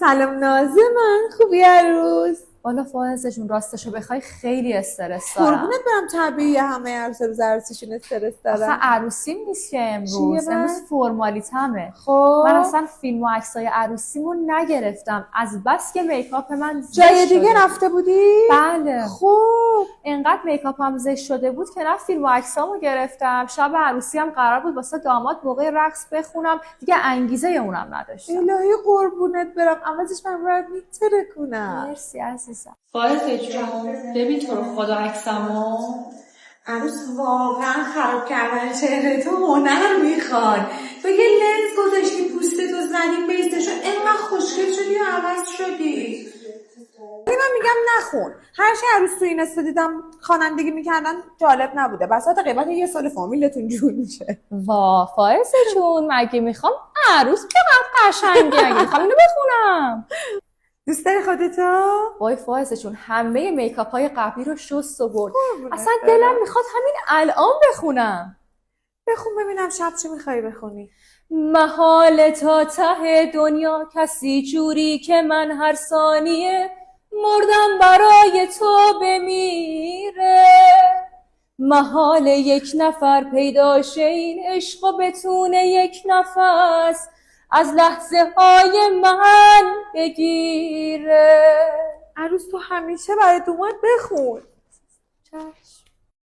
سلام نازه من، خوبی عروس؟ والا فائزه جون راستشو بخوای خیلی استرس دارم. قربونت برم، طبیعیه همه عروس روز عروسیشون استرس دارن. آخه عروسیم نیست که امروز فرمالیتمه. خب من اصلا فیلم و عکسای عروسیمو نگرفتم از بس که میکاپ من زشت جای دیگه شده. رفته بودی؟ بله. خب انقدر میکاپم زشت شده بود که نه فیلم و عکسامو گرفتم، شب عروسی هم قرار بود واسه داماد موقع رقص بخونم، دیگه انگیزه اونم نداشتم. الهی قربونت برم، عوضش من باید میتره کنم. مرسی عزیزم. فائزه جون ببین تو رو خدا عکسمو. عروس واقعا خراب کردن چهره تو هنر میخواد. تو یه لنز گذاشتی پوستتو زدی بیستشو، اینقدر خوشگل شدی و عوض شدی. من میگم نخون. هر چی عروس تو این استا دیدم خوانندگی میکردن جالب نبوده. بساط قیمت یه سال فامیلتون جون میشه. وا فائزه جون مگه میخوام عروس چقدر قشنگه، مگه میخوام اینو بخونم. دوست داری خودتو؟ وای فائزه جون همه میکاپ های قبلی رو شست و برد، اصلا دلم میخواد همین الان بخونم. بخون ببینم شب چی میخوایی بخونی. محال تا ته دنیا کسی جوری که من هر ثانیه مردم برای تو بمیره. محال یک نفر پیدا شه این عشق و بتونه یک نفس از لحظه های من بگیره. عروس تو همیشه برای دومات بخون. چشم.